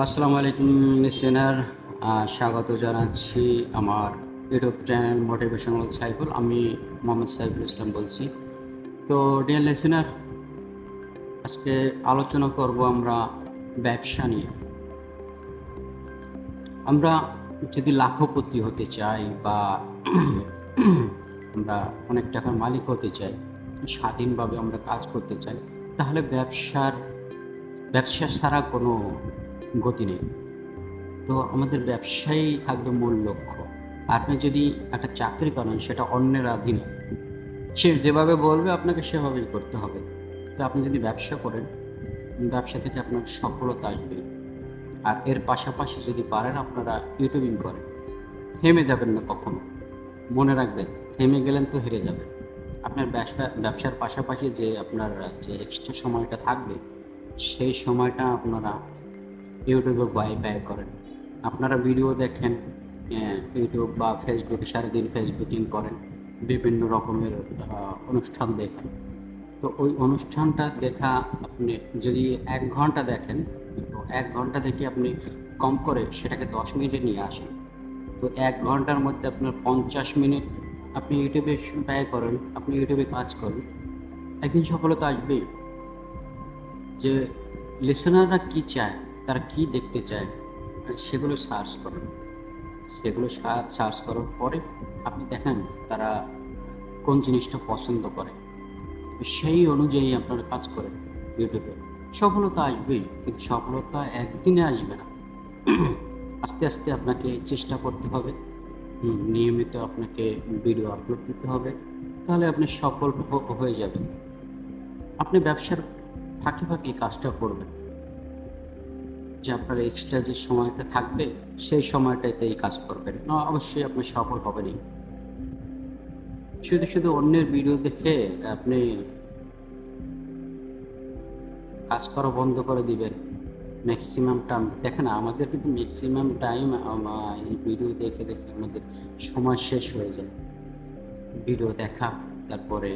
আসসালামু আলাইকুম লিসেনার, স্বাগত জানাচ্ছি আমার ইউটিউব চ্যানেল মোটিভেশনাল সাইফুল। আমি মোহাম্মদ সাইফুল ইসলাম বলছি। তো ডিয়ার লিসেনার, আজকে আলোচনা করব আমরা ব্যবসা নিয়ে। আমরা যদি লাখপতি হতে চাই বা আমরা অনেক টাকার মালিক হতে চাই, স্বাধীনভাবে আমরা কাজ করতে চাই, তাহলে ব্যবসা ছাড়া কোনো গতি নেই। তো আমাদের ব্যবসাই থাকবে মূল লক্ষ্য। আপনি যদি একটা চাকরি করেন, সেটা অন্যের অধীনে, সে যেভাবে বলবে আপনাকে সেভাবেই করতে হবে। তো আপনি যদি ব্যবসা করেন, ব্যবসা থেকে আপনার সফলতা আসবে। আর এর পাশাপাশি যদি পারেন আপনারা ইউটিউবিং করেন, থেমে যাবেন না কখনো। মনে রাখবেন, থেমে গেলেন তো হেরে যাবেন। আপনার ব্যবসার পাশাপাশি যে আপনার যে এক্সট্রা সময়টা থাকবে, সেই সময়টা আপনারা ইউটিউবে ব্যয় করেন। আপনারা ভিডিও দেখেন, ইউটিউব বা ফেসবুকে সারাদিন ফেসবুকিং করেন, বিভিন্ন রকমের অনুষ্ঠান দেখেন। তো ওই অনুষ্ঠানটা দেখা, আপনি যদি 1 ঘন্টা দেখেন, তো 1 ঘন্টা থেকে আপনি কম করে সেটাকে 10 মিনিটে নিয়ে আসেন। তো 1 ঘন্টার মধ্যে আপনার 50 মিনিট আপনি ইউটিউবে ব্যয় করেন, আপনি ইউটিউবে কাজ করেন, একদিন সফলতা আসবেই। যে লিসেনাররা কী চায়, তারা কী দেখতে চায়, সেগুলো সার্চ করুন। সেগুলো সার্চ করার পরে আপনি দেখেন তারা কোন জিনিসটা পছন্দ করে, সেই অনুযায়ী আপনারা কাজ করেন ইউটিউবে। সফলতা আসবেই, কিন্তু সফলতা একদিনে আসবে না। আস্তে আস্তে আপনাকে চেষ্টা করতে হবে, নিয়মিত আপনাকে ভিডিও আপলোড দিতে হবে, তাহলে আপনি সফল হয়ে যাবেন। আপনি ব্যবসার ফাঁকে ফাঁকে কাজটা করবেন, যে আপনার এক্সট্রা যে সময়টা থাকবে সেই সময়টাতেই কাজ করবেন না, অবশ্যই আপনি সফল হবেনই। শুধু শুধু অন্যের ভিডিও দেখে আপনি কাজ করা বন্ধ করে দিবেন। ম্যাক্সিমাম টাইম দেখেন, আমাদের কিন্তু ম্যাক্সিমাম টাইম এই ভিডিও দেখে দেখে আমাদের সময় শেষ হয়ে যায়। ভিডিও দেখা, তারপরে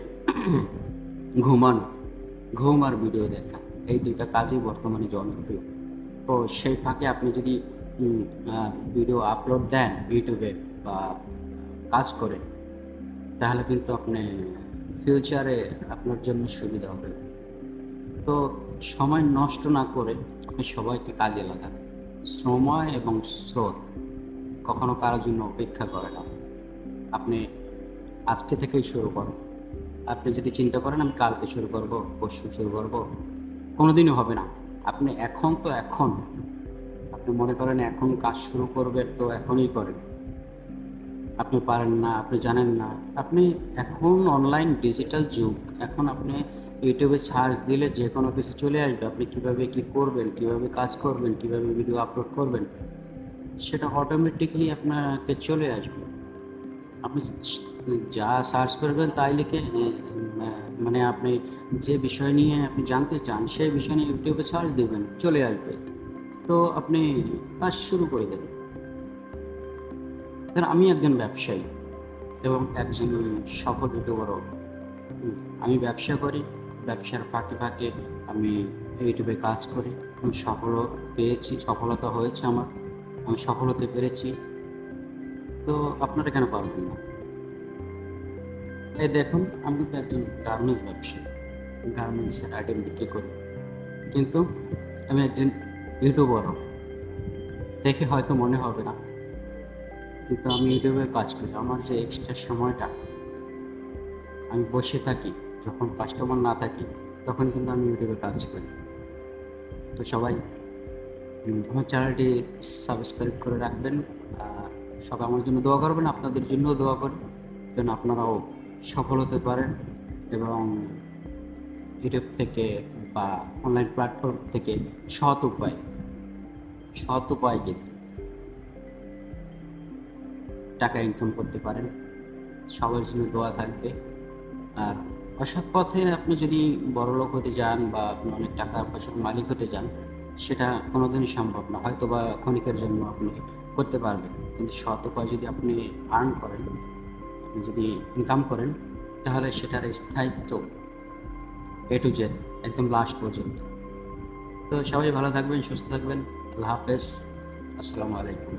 ঘুমানো, ঘুম আর ভিডিও দেখা, এই দুইটা কাজই বর্তমানে জনপ্রিয়। তো সেই ফাঁকে আপনি যদি ভিডিও আপলোড দেন ইউটিউবে বা কাজ করেন, তাহলে কিন্তু আপনি ফিউচারে আপনার জন্য সুবিধা হবে। তো সময় নষ্ট না করে আপনি সবাইকে কাজে লাগান। সময় এবং স্রোত কখনো কারোর জন্য অপেক্ষা করে না। আপনি আজকে থেকেই শুরু করুন। আপনি যদি চিন্তা করেন আমি কালকে শুরু করব, পরশু শুরু করব, কোনোদিনও হবে না। আপনি এখন তো এখন, আপনি মনে করেন এখন কাজ শুরু করবেন, তো এখনই করেন। আপনি পারেন না, আপনি জানেন না, আপনি এখন অনলাইন ডিজিটাল যুগ, এখন আপনি ইউটিউবে সার্চ দিলে যে কোনো কিছু চলে আসবে। আপনি কীভাবে কী করবেন, কীভাবে কাজ করবেন, কীভাবে ভিডিও আপলোড করবেন, সেটা অটোমেটিকলি আপনাকে চলে আসবে। আপনি যা সার্চ করবেন তাই লিখে, মানে আপনি যে বিষয় নিয়ে আপনি জানতে চান সেই বিষয় নিয়ে ইউটিউবে সার্চ দেবেন, চলে আসবে। তো আপনি কাজ শুরু করে দেবেন। ধর আমি একজন ব্যবসায়ী এবং একজন সফল ইউটিউবারও। আমি ব্যবসা করি, ব্যবসার ফাঁকে ফাঁকে আমি ইউটিউবে কাজ করি। আমি সফলতা হয়েছে আমার, আমি সফল হতে পেরেছি। তো আপনারা কেন পারবেন না? এই দেখুন, আমি কিন্তু একজন গার্মেন্টস ব্যবসায়ী, গার্মেন্টসের আইটেম বিক্রি করি, কিন্তু আমি একজন ইউটিউবারও। দেখে হয়তো মনে হবে না, কিন্তু আমি ইউটিউবে কাজ করি। আমার যে এক্সট্রা সময়টা আমি বসে থাকি, যখন কাস্টমার না থাকি, তখন কিন্তু আমি ইউটিউবে কাজ করি। তো সবাই আমার চ্যানেলটি সাবস্ক্রাইব করে রাখবেন। সবাই আমার জন্য দোয়া করবেন, আপনাদের জন্যও দোয়া করেন যেন আপনারাও সফল হতে পারেন এবং ইউটিউব থেকে বা অনলাইন প্ল্যাটফর্ম থেকে সৎ উপায় কিন্তু টাকা ইনকাম করতে পারেন। সবার জন্য দোয়া থাকবে। আর অসৎ পথে আপনি যদি বড়লোক হতে যান বা আপনি অনেক টাকা পয়সার মালিক হতে যান, সেটা কোনোদিনই সম্ভব না। হয়তো বা ক্ষণিকের জন্য আপনি করতে পারবেন, কিন্তু সৎ উপায় যদি আপনি আর্ন করেন, আপনি যদি ইনকাম করেন, তাহলে সেটার স্থায়িত্ব A to Z, একদম লাস্ট পর্যন্ত। তো সবাই ভালো থাকবেন, সুস্থ থাকবেন। আল্লাহ হাফেজ। আসসালামু আলাইকুম।